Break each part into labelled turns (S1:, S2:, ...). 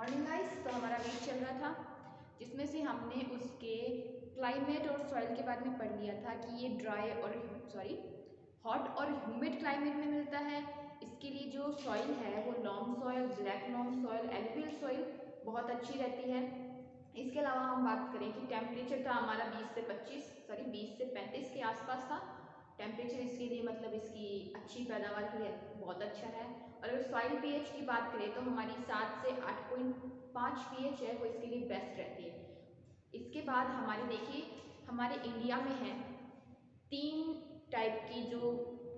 S1: Morning guys. तो हमारा week चल रहा था जिसमें से हमने उसके क्लाइमेट और सॉइल के बारे में पढ़ लिया था कि ये ड्राई और हॉट और ह्यूमिड क्लाइमेट में मिलता है। इसके लिए जो सॉइल है वो long soil, black long soil, alluvial soil बहुत अच्छी रहती है। इसके अलावा हम बात करें कि टेम्परेचर था हमारा 20 से 35 के आसपास था। टेम्परेचर इसके लिए मतलब इसकी अच्छी पैदावार के लिए बहुत अच्छा है। और अगर सॉइल पीएच की बात करें तो हमारी 7 से 8.5 पीएच है वो इसके लिए बेस्ट रहती है। इसके बाद हमारे देखिए हमारे इंडिया में है 3 टाइप की जो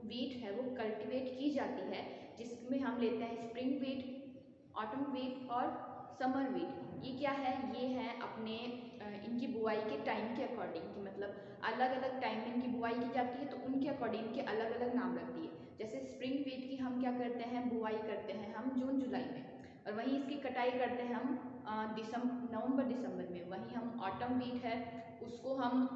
S1: वीट है वो कल्टीवेट की जाती है, जिसमें हम लेते हैं स्प्रिंग वीट, ऑटम वीट और समर वीट। ये क्या है? ये है अपने इनकी बुआई के टाइम के अकॉर्डिंग की, मतलब अलग अलग टाइम में इनकी बुआई की जाती है तो उनके अकॉर्डिंग के अलग अलग नाम रखती है। जैसे स्प्रिंग वीट की हम क्या करते हैं, बुआई करते हैं हम जून जुलाई में, और वहीं इसकी कटाई करते हैं हम नवंबर दिसंबर में। वहीं हम ऑटम वीट है उसको हम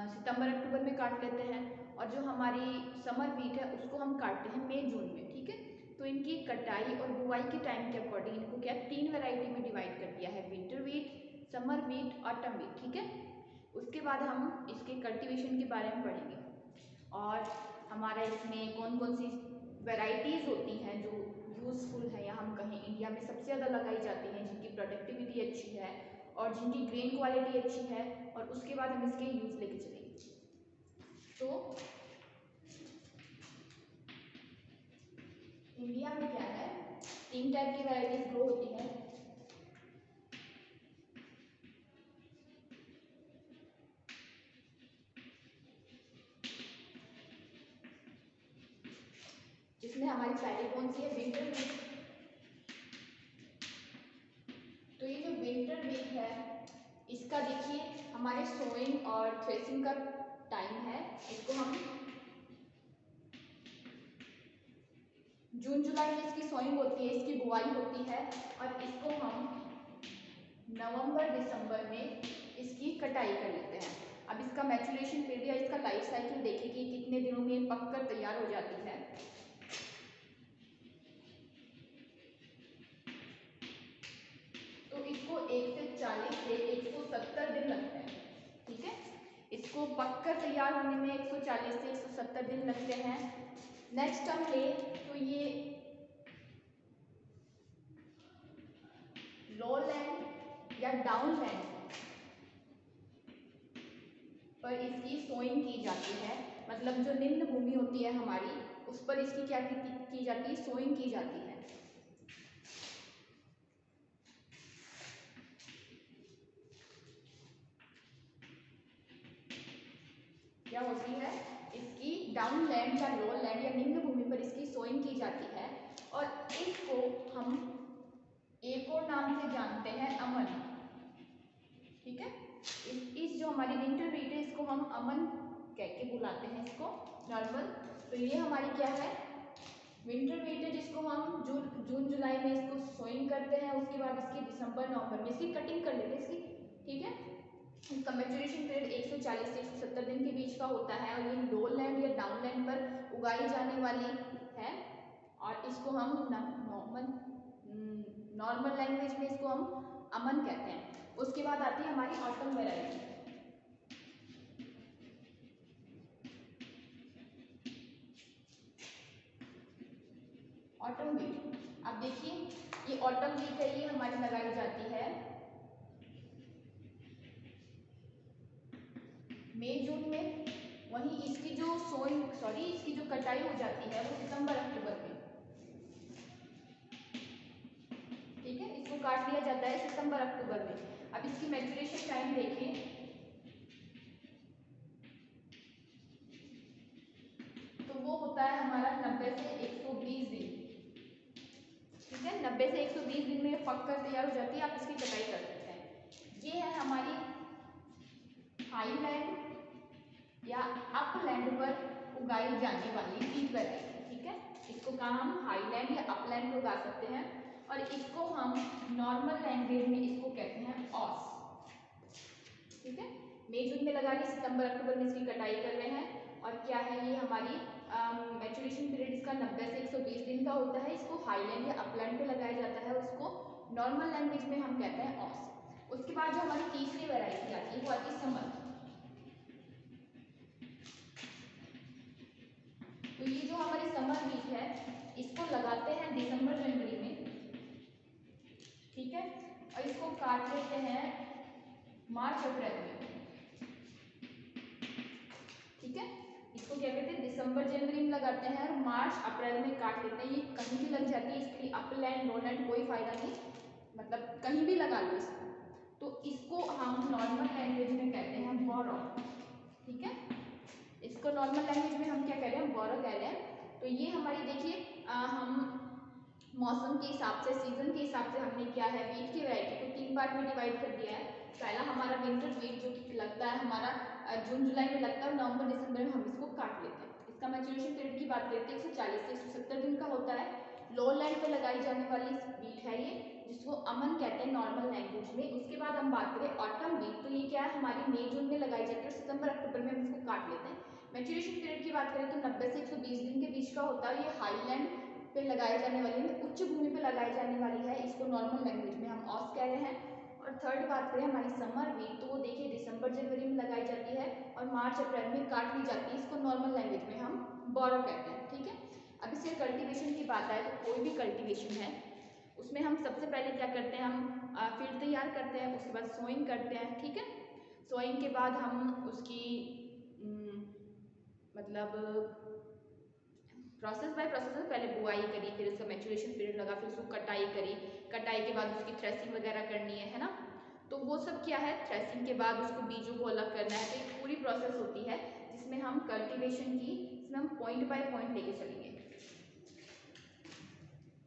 S1: सितंबर अक्टूबर में काट लेते हैं, और जो हमारी समर वीट है उसको हम काटते हैं मई जून में। ठीक है, तो इनकी कटाई और बुआई के टाइम के अकॉर्डिंग इनको क्या 3 वैरायटी में डिवाइड कर दिया है, winter wheat, summer wheat, autumn wheat. ठीक है, उसके बाद हम इसके कल्टीवेशन के बारे में पढ़ेंगे और हमारा इसमें कौन कौन सी वैरायटीज़ होती हैं जो यूज़फुल है या हम कहें इंडिया में सबसे ज़्यादा लगाई जाती हैं, जिनकी प्रोडक्टिविटी अच्छी है और जिनकी ग्रेन क्वालिटी अच्छी है, और उसके बाद हम इसके यूज़ लेके चलेंगे। तो इंडिया में क्या है, 3 टाइप की वैरायटीज ग्रो होती है। जिसमें हमारी पहले कौन सी है, विंटर वीट। तो ये जो विंटर वीट है इसका देखिए हमारे सोइंग और थ्रेसिंग का टाइम है। इसको हम जून जुलाई में इसकी सोइंग होती है, इसकी बुआई होती है, और इसको हम नवंबर दिसंबर में इसकी कटाई कर लेते हैं। अब इसका मैचुरेशन पीरियड या इसका लाइफ साइकिल देखिए कि कितने दिनों में पककर तैयार हो जाती है। तो इसको 140 से 170 दिन लगते हैं। ठीक है, इसको पककर तैयार होने में 140 से 170 दिन लगते हैं। नेक्स्ट हम ले तो ये लो लैंड या डाउन लैंड पर इसकी सोइंग की जाती है, मतलब जो निम्न भूमि होती है हमारी उस पर इसकी क्या की जाती है, सोइंग की जाती है। क्या होती है, इसकी डाउन लैंड या लो लैंड या निम्न भूमि पर इसकी सोइंग की जाती है, और इसको हम एक और नाम से जानते हैं, अमन। ठीक है, इस जो हमारी विंटर वीट है इसको हम अमन कह के बुलाते हैं इसको नॉर्मल। तो ये हमारी क्या है, विंटर वीट है जिसको हम जून जुलाई में इसको सोइंग करते हैं, उसके बाद इसकी दिसंबर नवंबर में इसकी कटिंग कर लेते हैं इसकी। ठीक है, इसका मैच्योरेशन पीरियड 140 से 170 दिन के बीच का होता है, और ये लो लैंड या डाउन लैंड पर उगाई जाने वाली है, और इसको हम नॉर्मल लैंग्वेज में इसको हम अमन कहते हैं। उसके बाद आती है हमारी ऑटम वैरायटी। ऑटम वीट, अब देखिए ये ऑटम वीट है, ये हमारी लगाई जाती है मई जून में। वहीं इसकी जो इसकी जो कटाई हो जाती है वो सितंबर अक्टूबर में। ठीक है, इसको काट लिया जाता है सितंबर अक्टूबर में। अब इसकी मैच्योरेशन टाइम देखें तो वो होता है हमारा 90 से 120 दिन। ठीक है, 90 से 120 दिन में पक कर तैयार हो जाती है, आप इसकी कटाई कर सकते हैं। ये है हमारी हाईलैंड या अपलैंड पर उगाई जाने वाली वीट वैरायटी। ठीक है, इसको कहाँ हम हाईलैंड या अपलैंड पर उगा सकते हैं, और इसको हम नॉर्मल लैंग्वेज में इसको कहते हैं ऑस। ठीक है, मई जून में लगा के सितंबर अक्टूबर में इसकी कटाई कर रहे हैं, और क्या है ये हमारी मैच्योरेशन पीरियड इसका 90 से 120 दिन का होता है। इसको हाईलैंड या अपलैंड पे लगाया जाता है, उसको नॉर्मल लैंग्वेज में हम कहते हैं ऑस। उसके बाद जो हमारी तीसरी वैरायटी आती है वो आती है समर। तो ये जो हमारी समर वीक है इसको लगाते हैं दिसंबर जनवरी में, ठीक है, और इसको काट लेते हैं मार्च अप्रैल में, ठीक है। इसको क्या कहते हैं, दिसंबर जनवरी में लगाते हैं और मार्च अप्रैल में काट लेते हैं। ये कहीं भी लग जाती है, इसके लिए अप लैंड लो लैंड कोई फायदा नहीं, मतलब कहीं भी लगा लो इसको। तो इसको हम नॉर्मल लैंग्वेज में कहते हैं बोरो, ठीक है। इसको नॉर्मल लैंग्वेज में हम क्या कह रहे हैं, बोरो कह रहे हैं। तो ये हमारी देखिए हम मौसम के हिसाब से, सीजन के हिसाब से हमने क्या है, वीट की वैरायटी को 3 पार्ट में डिवाइड कर दिया है। पहला हमारा विंटर वीट जो कि लगता है हमारा जून जुलाई में लगता है, और नवंबर दिसंबर में हम इसको काट लेते हैं। इसका मैच्योरेशन पीरियड की बात करते हैं 140 से 170 दिन का होता है। लो लैंड पे लगाई जाने वाली वीट है ये, जिसको अमन कहते हैं नॉर्मल लैंग्वेज में। उसके बाद हम बात करें ऑटम वीट, तो ये क्या है, हमारी मई जून में लगाई जाती है और सितंबर अक्टूबर में हम इसको काट लेते हैं। मैच्योरेशन पीरियड की बात करें तो 90 से 120 दिन के बीच का होता है। ये हाईलैंड पे लगाई जाने वाली है, उच्च भूमि पे लगाई जाने वाली है। इसको नॉर्मल लैंग्वेज में हम ऑस कह रहे हैं। और थर्ड बात करें हमारी समर वीक, तो वो देखिए दिसंबर जनवरी में लगाई जाती है और मार्च अप्रैल में काट ली जाती है। इसको नॉर्मल लैंग्वेज में हम बोरो कहते हैं, ठीक है। अब इससे कल्टीवेशन की बात आए तो कोई भी कल्टीवेशन है उसमें हम सबसे पहले क्या करते हैं, हम फील्ड तैयार करते हैं, उसके बाद सोइंग करते हैं, ठीक है। सोइंग के बाद हम उसकी मतलब प्रोसेस बाय प्रोसेस में पहले बुआई करी, फिर उसका मैच्योरेशन पीरियड लगा, फिर उसको कटाई करी, कटाई के बाद उसकी थ्रेसिंग वगैरह करनी है ना। तो वो सब क्या है, थ्रेसिंग के बाद उसको बीजों को अलग करना है। तो एक पूरी प्रोसेस होती है जिसमें हम कल्टीवेशन की, इसमें हम पॉइंट बाय पॉइंट लेके चलेंगे।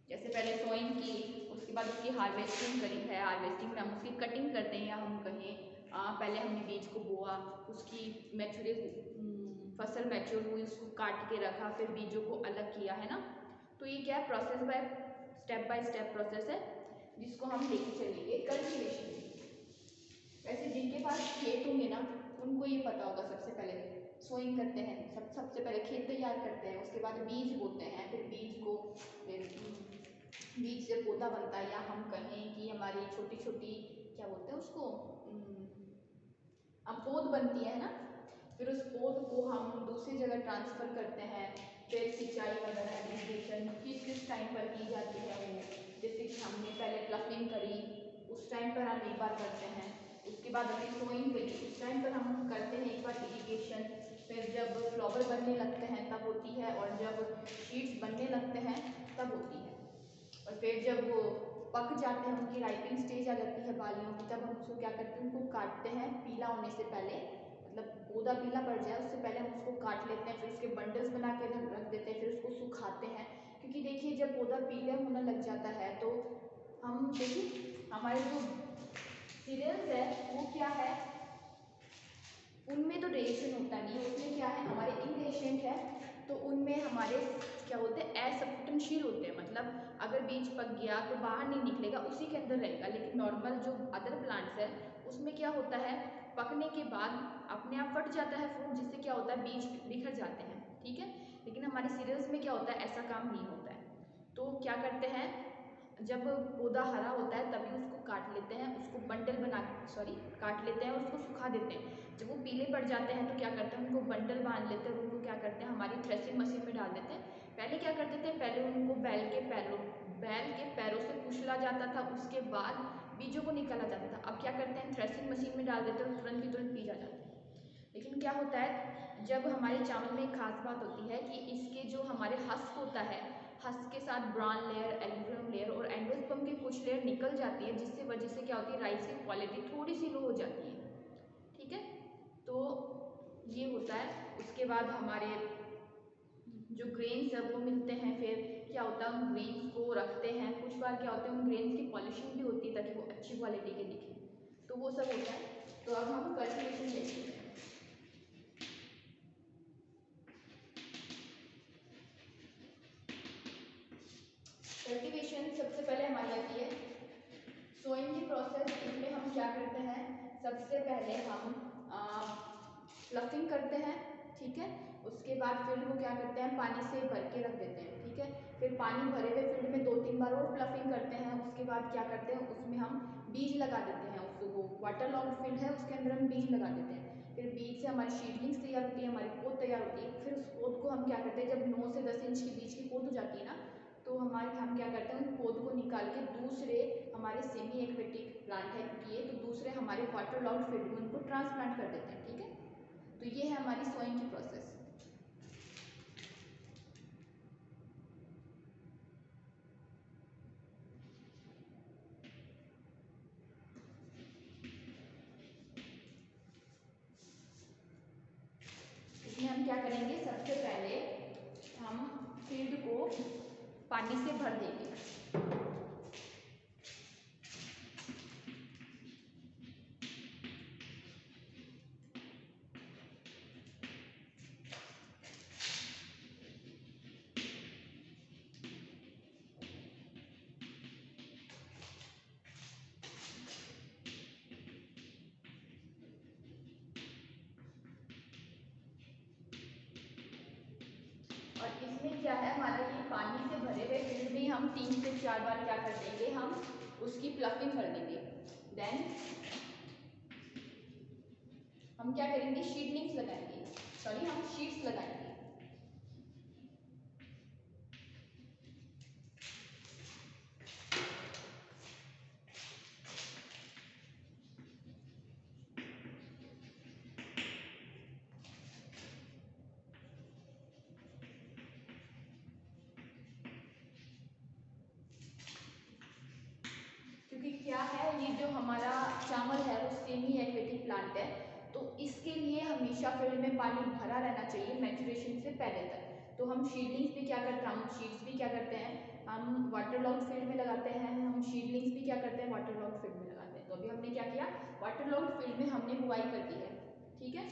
S1: जैसे पहले सोइंग की, उसके बाद उसकी हार्वेस्टिंग करी है, हार्वेस्टिंग में हम उसकी कटिंग करते हैं, या हम कहें पहले हमने बीज को बोआ, उसकी फसल मैच्योर हुई, उसको काट के रखा, फिर बीजों को अलग किया, है ना। तो ये क्या है, प्रोसेस बाय स्टेप प्रोसेस है जिसको हम लेके चलेंगे कल्टीवेशन। वैसे जिनके पास खेत होंगे ना उनको ये पता होगा, सबसे पहले सोइंग करते हैं, सबसे पहले खेत तैयार करते हैं, उसके बाद बीज बोते हैं, फिर बीज से पौधा बनता है, या हम कहें कि हमारी छोटी छोटी क्या बोलते हैं उसको, पौध बनती है ना। फिर उस पौध को हम दूसरी जगह ट्रांसफ़र करते हैं, फिर सिंचाई वगैरह इरिगेशन किस टाइम पर की जाती है वो, जैसे कि हमने पहले प्लफिंग करी उस टाइम पर हम एक बार करते हैं, उसके बाद हमने सोइंग करी उस टाइम पर हम करते हैं एक बार इरिगेशन, फिर जब फ्लावर बनने लगते हैं तब होती है, और जब शीड्स बनने लगते हैं तब होती है, और फिर जब वो पक जाते हैं, उनकी राइपिंग स्टेज आ जाती है बालियों की, तब हम उसको क्या करते हैं, उनको काटते हैं पीला होने से पहले, मतलब पौधा पीला पड़ जाए उससे पहले हम उसको काट लेते हैं, फिर उसके बंडल्स बना के रख देते हैं, फिर उसको सुखाते हैं। क्योंकि देखिए जब पौधा पीला होने लग जाता है तो हम देखिए हमारे जो सीरियल्स है वो क्या है, उनमें तो रेडिएशन होता नहीं है, उसमें क्या है हमारे इनरेडिएंट है, तो उनमें हमारे क्या होते हैं, असंवेदनशील होते हैं, मतलब अगर बीज पक गया तो बाहर नहीं निकलेगा, उसी के अंदर रहेगा। लेकिन नॉर्मल जो अदर प्लांट्स है उसमें क्या होता है, पकने के बाद अपने आप फट जाता है फ्रूट, जिससे क्या होता है बीज बिखर जाते हैं, ठीक है। लेकिन हमारे सीरियल्स में क्या होता है, ऐसा काम नहीं होता है। तो क्या करते हैं, जब पौधा हरा होता है तभी उसको काट लेते हैं, उसको बंडल काट लेते हैं और उसको सुखा देते हैं। जब वो पीले पड़ जाते हैं तो क्या करते हैं, उनको बंडल बांध लेते हैं और उनको क्या करते हैं हमारी थ्रेसिंग मशीन में डाल देते हैं। पहले क्या करते थे, पहले उनको बैल के पैरों से कुचला जाता था, उसके बाद बीजों को निकाला जाता था। अब क्या करते हैं, थ्रेसिंग मशीन में डाल देते हैं और तुरंत की तुरंत पी जाता है। लेकिन क्या होता है, जब हमारे चावल में एक खास बात होती है कि इसके जो हमारे हस्क होता है, हस्क के साथ ब्राउन लेयर, एल्यूमिनियम लेयर और एंडोस्पर्म की कुछ लेयर निकल जाती है, जिससे वजह से क्या होती है, राइस की क्वालिटी थोड़ी सी लो हो जाती है, ठीक है। तो ये होता है। उसके बाद हमारे जो ग्रेन्स है वो मिलते हैं, फिर क्या होता है उन ग्रेन्स को रखते हैं, कुछ बार क्या होता है उन ग्रेन्स की पॉलिशिंग भी होती है ताकि वो अच्छी क्वालिटी के दिखे, तो वो सब होता है। तो अब हम कल्टीवेशन देखते हैं। कल्टीवेशन सबसे पहले हमारी आती है सोइंग की प्रोसेस। इसमें हम क्या करते हैं, सबसे पहले हम प्लफिंग करते हैं, ठीक है। उसके बाद फील्ड को क्या करते हैं, पानी से भर के रख देते हैं, ठीक है। फिर पानी भरे हुए फील्ड में 2-3 बार और प्लफिंग करते हैं। उसके बाद क्या करते हैं, उसमें हम बीज लगा देते हैं। उसको वाटर लॉग्ड फील्ड है, उसके अंदर हम बीज लगा देते हैं। फिर बीज से हमारी सीडलिंग्स तैयार होती है, हमारी पौध तैयार होती है। फिर उस पौध को हम क्या करते हैं, जब 9 से 10 इंच के बीच की पौध हो जाती है ना, तो हम क्या करते हैं, उन पौध को निकाल के दूसरे हमारे सेमी एक्वेटिक प्लांट है क्योंकि ये, तो दूसरे हमारे वाटर लॉग्ड फील्ड में उनको ट्रांसप्लांट कर देते हैं, ठीक है। तो ये है हमारी सोइंग की प्रोसेस। इसमें हम क्या करेंगे, सबसे पहले हम फील्ड को पानी से भर देंगे। और इसमें क्या है, हमारा ये पानी से भरे हुए फील्ड में हम 3 से 4 बार क्या कर देंगे, हम उसकी प्लफिंग कर देंगे। देन हम क्या करेंगे, सीडलिंग्स लगाएंगे, सॉरी हम शीट्स लगाएंगे। क्योंकि क्या है, ये जो हमारा चावल है वो सेमी एक्वेटिक प्लांट है, तो इसके लिए हमेशा फील्ड में पानी भरा रहना चाहिए मैच्योरेशन से पहले तक। तो हम सीडलिंग्स भी क्या करते हैं, हम सीड्स भी क्या करते हैं, हम वाटर लॉग्ड फील्ड में लगाते हैं। हम सीडलिंग्स भी क्या करते हैं, वाटर लॉग्ड फील्ड में लगाते हैं। तो अभी हमने क्या किया, वाटर लॉग्ड फील्ड में हमने बुआई कर दी है, ठीक है।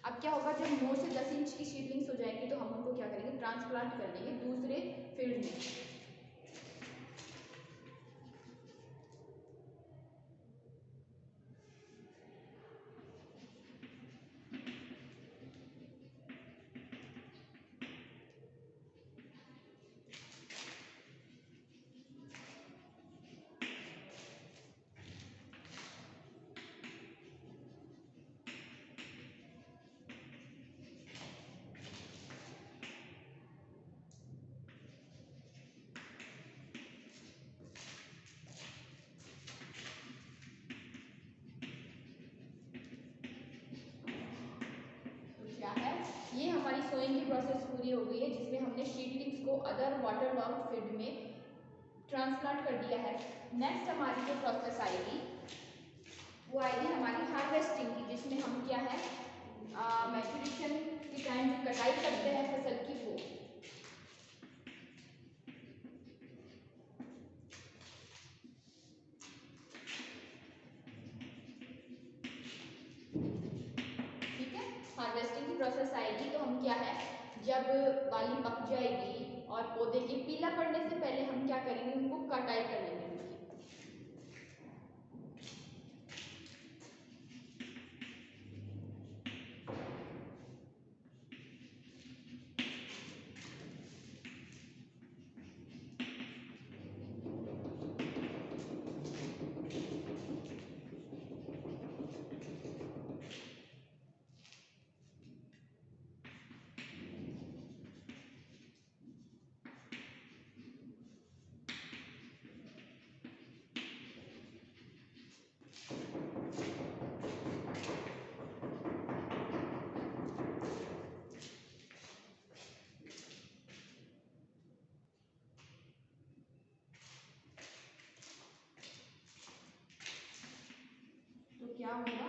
S1: अब क्या होगा, जब 9 से 10 इंच की सीडलिंग्स हो जाएंगी तो हम उनको क्या करेंगे, ट्रांसप्लांट कर देंगे दूसरे फील्ड में। क्या है, ये हमारी सोइंग की प्रोसेस पूरी हो गई है, जिसमें हमने सीडलिंग्स को अदर वाटर लॉग्ड फील्ड में ट्रांसप्लांट कर दिया है। नेक्स्ट हमारी जो प्रोसेस आएगी वो आएगी हमारी हार्वेस्टिंग की, जिसमें हम क्या है, मैच्योरेशन के टाइम जो कटाई करते हैं फसल की, वो ठीक है। हार्वेस्टिंग की प्रोसेस आएगी तो हम क्या है, जब बाली पक जाएगी और पौधे के पीला पड़ने से पहले हम क्या करेंगे, उनको कटाई कर लेंगे उनकी। तो क्या होगा,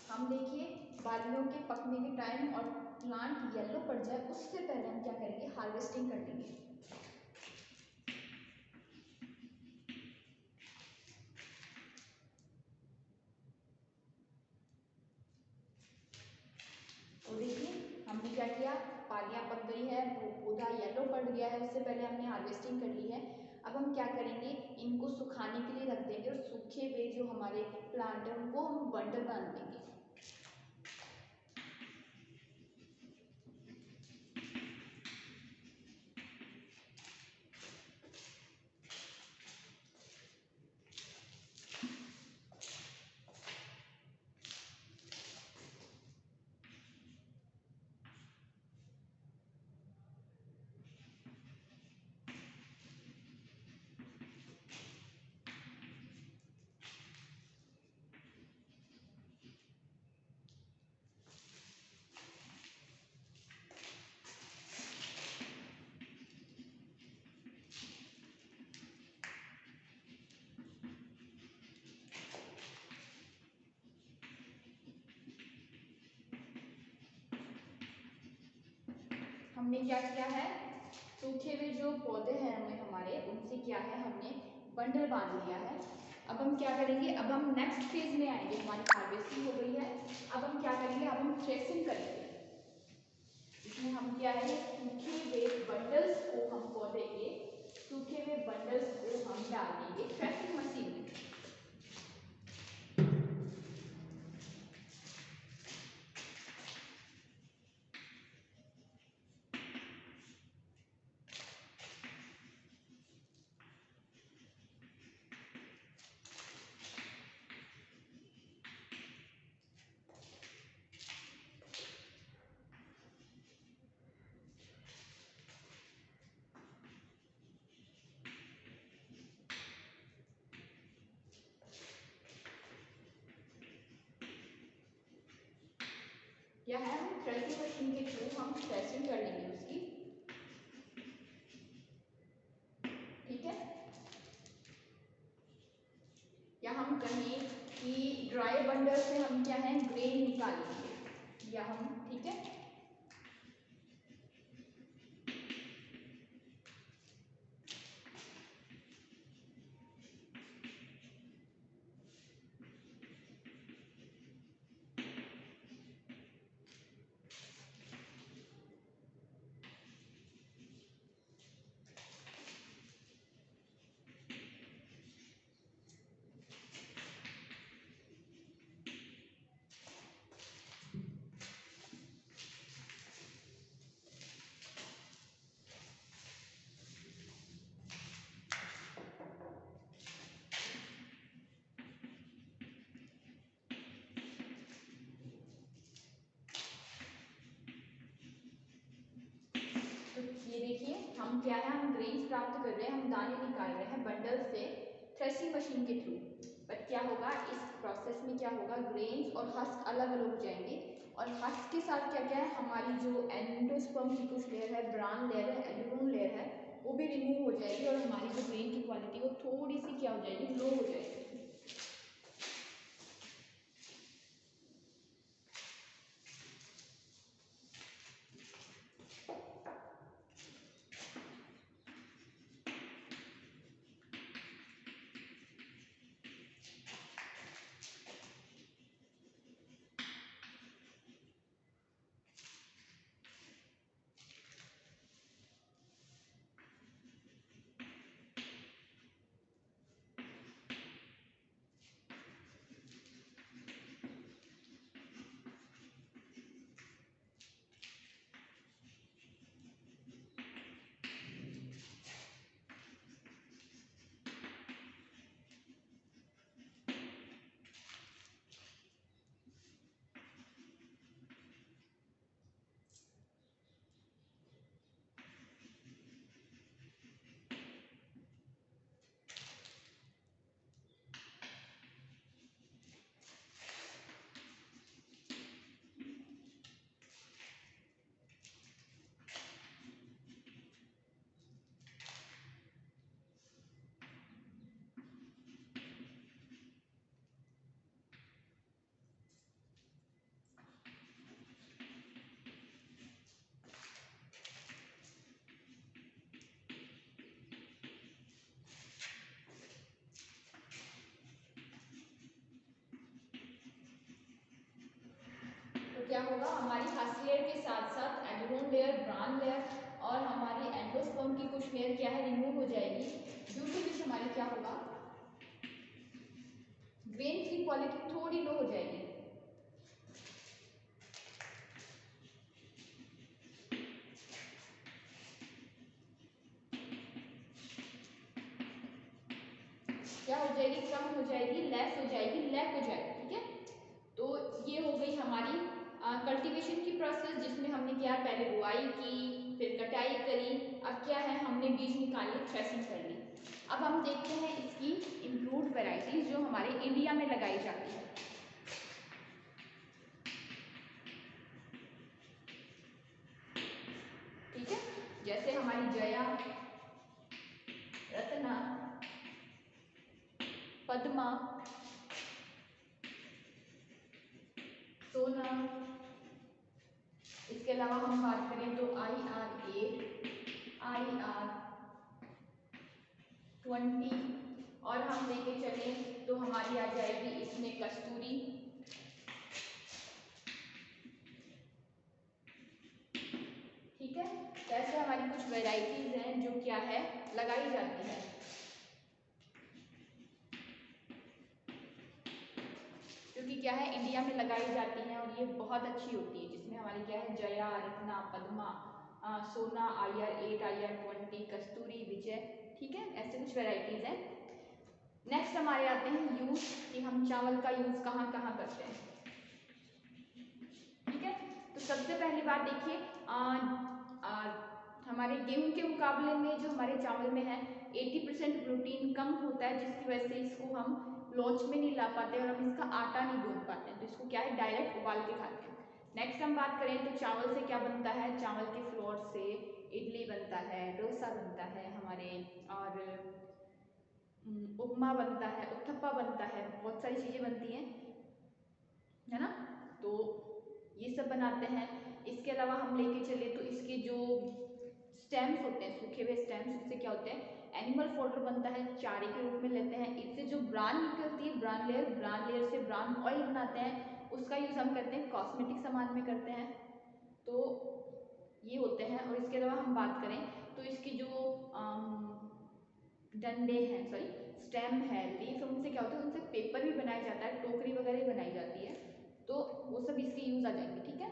S1: हम देखिए बालियों के पकने के टाइम और प्लांट येलो पड़ जाए उससे पहले हम क्या करेंगे, हार्वेस्टिंग कर लेंगे। तो देखिए हमने क्या किया, बालियां पक गई है, पौधा येलो पड़ गया है, उससे पहले हमने हार्वेस्टिंग कर ली है। अब हम क्या करेंगे, इनको सुखाने के लिए रख देंगे और सूखे हुए जो हमारे प्लांट है उनको हम बंडल बांध देंगे। हमने क्या किया है, सूखे हुए जो पौधे हैं हमारे उनसे क्या है, हमने बंडल बांध लिया है। अब हम क्या करेंगे, अब हम नेक्स्ट फेज में आएंगे। हमारी हार्वेस्टिंग हो गई है, अब हम क्या करेंगे, अब हम थ्रेसिंग करेंगे। इसमें हम क्या है, सूखे हुए बंडल्स को, हम पौधे के सूखे हुए बंडल्स को हम डाल देंगे थ्रेसिंग मशीन में। क्या है, हम थ्रेसिंग मशीन के थ्रू हम थ्रेसिंग कर लेंगे उसकी, ठीक है। या हम कहें कि ड्राई बंडल से हम क्या है, ग्रेन निकालेंगे, या हम, ठीक है। ये देखिए हम क्या है, हम ग्रेन्स प्राप्त कर रहे हैं, हम दाने निकाल रहे हैं बंडल से थ्रेसिंग मशीन के थ्रू। बट क्या होगा, इस प्रोसेस में क्या होगा, ग्रेन्स और हस्क अलग अलग हो जाएंगे, और हस्क के साथ क्या क्या है, हमारी जो एंडोस्पर्म की कुछ लेयर है, ब्रान लेयर है, एल्यूरोन लेयर है, वो भी रिमूव हो जाएगी, और हमारी जो ग्रेन की क्वालिटी वो थोड़ी सी क्या हो जाएगी, लो हो जाएगी। क्या होगा, हमारी हस्क लेयर के साथ साथ एल्यूरोन लेयर, ब्रान लेयर और हमारी एंडोस्पर्म की कुछ लेयर क्या है, रिमूव हो जाएगी, ड्यू टू विच हमारी क्या होगा, ग्रेन की क्वालिटी थोड़ी लो हो जाएगी। क्या हो जाएगी, कम हो जाएगी, लेस हो जाएगी, लैक हो जाएगी, ठीक है। तो ये हो गई हमारी कल्टीवेशन की प्रोसेस, जिसमें हमने क्या, पहले बुआई की, फिर कटाई करी, अब क्या है, हमने बीज निकाली, थ्रेसिंग कर ली। अब हम देखते हैं इसकी इम्प्रूव्ड वैरायटीज जो हमारे इंडिया में लगाई जाती है। ठीक है, जैसे हमारी जया, रत्ना, पद्मा, सोना, इसके अलावा हम बात करें तो IR कस्तूरी, ठीक है। तो ऐसे हमारी कुछ वेराइटीज हैं जो क्या है लगाई जाती है। जो कि क्या है इंडिया में लगाई जाती हैं और ये बहुत अच्छी होती है, जिसमें हमारी क्या है जया, रत्ना, पद्मा, सोना, IR 8, IR 20, कस्तूरी, विजय, ठीक है। ऐसे कुछ वेराइटीज हैं। नेक्स्ट हमारे आते हैं यूज, कि हम चावल का यूज कहाँ कहाँ करते हैं, ठीक है। तो सबसे पहली बात देखिए, हमारे गेहूं के मुकाबले में जो हमारे चावल में है 80% प्रोटीन कम होता है, जिसकी वजह से इसको हम लॉच में नहीं ला पाते और हम इसका आटा नहीं गूंद पाते हैं, तो इसको क्या है डायरेक्ट उबाल के खाते हैं। नेक्स्ट हम बात करें तो चावल से क्या बनता है, चावल के फ्लोर से इडली बनता है, डोसा बनता है हमारे, और उपमा बनता है, उत्तपा बनता है, बहुत सारी चीज़ें बनती हैं, है ना। तो ये सब बनाते हैं। इसके अलावा हम लेके चले तो इसके जो स्टेम्स होते हैं, सूखे हुए स्टेम्स, उससे क्या होते हैं एनिमल फोडर बनता है, चारे के रूप में लेते हैं। इससे जो ब्रान निकलती है, ब्रान लेयर से ब्रान ऑयल बनाते हैं, उसका यूज़ हम करते हैं कॉस्मेटिक सामान में करते हैं। तो ये होते हैं। और इसके अलावा हम बात करें तो इसके जो डंडे हैं, सॉरी स्टेम है, लीफ, उनसे क्या होता है, उनसे पेपर भी बनाया जाता है, टोकरी वगैरह बनाई जाती है, तो वो सब इसके यूज आ जाएंगे, ठीक है।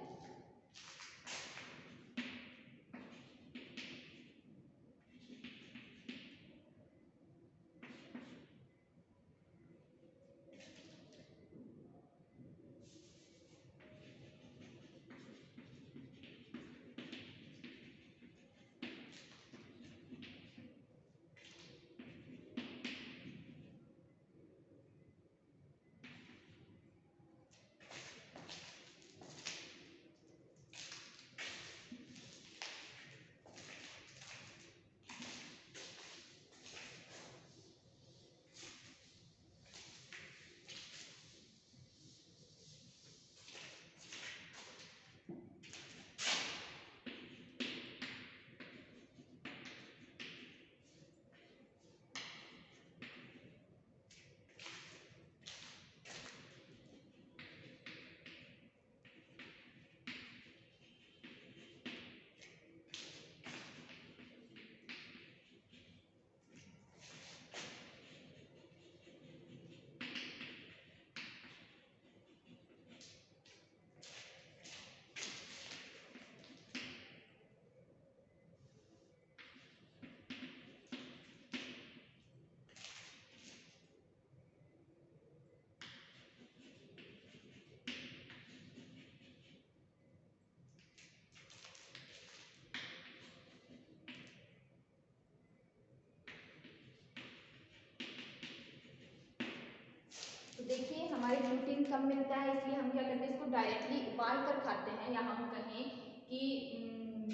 S1: तो देखिए हमारे प्रोटीन कम मिलता है, इसलिए हम क्या करते हैं, इसको डायरेक्टली उबाल कर खाते हैं, या हम कहें कि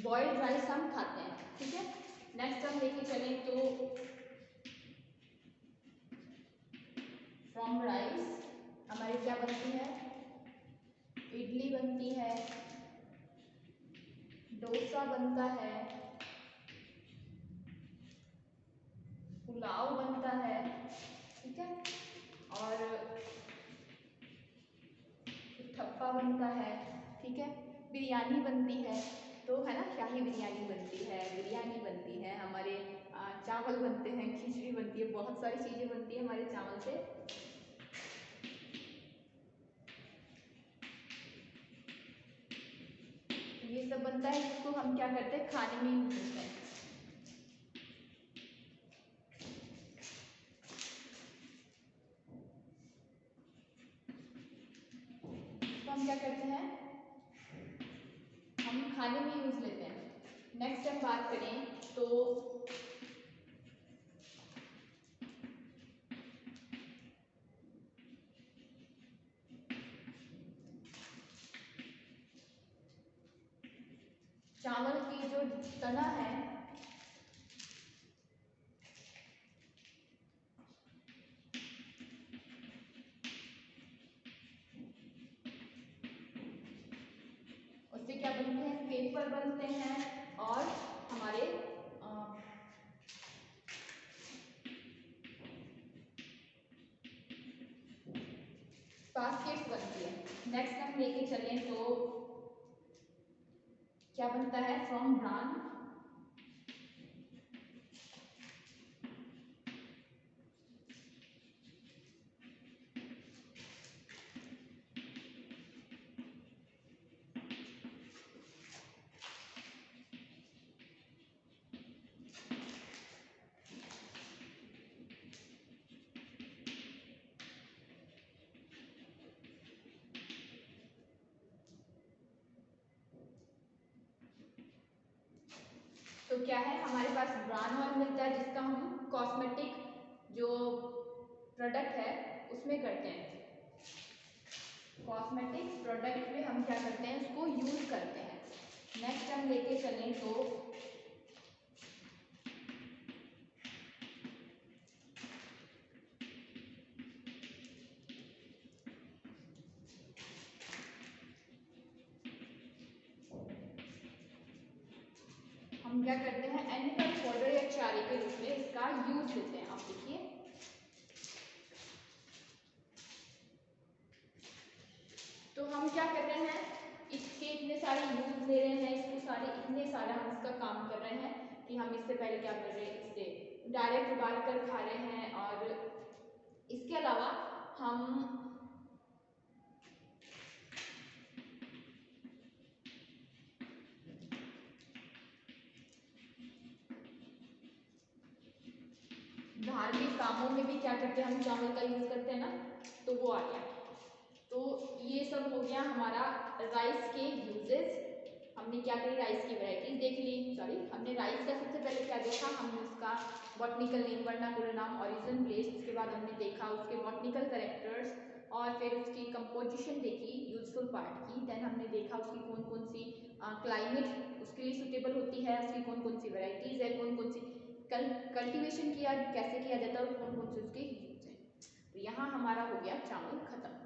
S1: बॉइल्ड राइस हम खाते हैं, ठीक है। नेक्स्ट हम लेके चलें तो फ्रॉम राइस हमारी क्या बनती है, इडली बनती है, डोसा बनता है, पुलाव बनता है, ठीक है, और थप्पा बनता है, ठीक है, बिरयानी बनती है, तो है ना, शाही बिरयानी बनती है, बिरयानी बनती है, हमारे चावल बनते हैं, खिचड़ी बनती है, बहुत सारी चीज़ें बनती है हमारे चावल से। तो ये सब बनता है, जिसको हम क्या करते हैं खाने में यूज करते हैं। तो हम क्या करते हैं, हम खाने में यूज लेते हैं। नेक्स्ट हम बात करें तो चावल की जो तना है, उससे क्या बनते हैं, पेपर बनते हैं, और हमारे बास्केट्स बनती है। नेक्स्ट हम लेके चलें तो क्या बनता है, फ्रॉम ब्रान तो क्या है, हमारे पास ब्रान ऑयल मिलता है जिसका हम कॉस्मेटिक जो प्रोडक्ट है उसमें करते हैं। कॉस्मेटिक प्रोडक्ट में हम क्या करते हैं, उसको यूज करते हैं। नेक्स्ट हम लेके चलें तो हम क्या करते हैं, एनिमल फॉडर या चारे के रूप में इसका यूज लेते हैं। आप देखिए, तो हम क्या कर रहे हैं, इसके इतने सारे यूज ले रहे हैं, इसको सारे इतने सारा हम इसका काम कर रहे हैं कि हम इससे पहले क्या कर रहे हैं, इससे डायरेक्ट उबाल कर खा रहे हैं। और इसके अलावा हम धार्मिक कामों में भी क्या करते हैं, हम चावल का यूज करते हैं ना, तो वो आ गया। तो ये सब हो गया हमारा राइस के यूजेस। हमने क्या करी, राइस की वैरायटीज देख ली। सॉरी, हमने राइस का सबसे पहले क्या देखा, हमने उसका बॉटनिकल नेम, वर्नाकुलर नाम, ओरिजिन प्लेस, उसके बाद हमने देखा उसके बॉटनिकल कैरेक्टर्स, और फिर उसकी कंपोजिशन देखी, यूजफुल पार्ट की। देन हमने देखा उसकी कौन कौन सी क्लाइमेट उसके लिए सुटेबल होती है, उसकी कौन कौन सी वेराइटीज़ है, कौन कौन सी कल्टीवेशन किया कैसे किया जाता है, और कौन कौन से उसके यूज हैं। तो यहाँ हमारा हो गया चावल खत्म।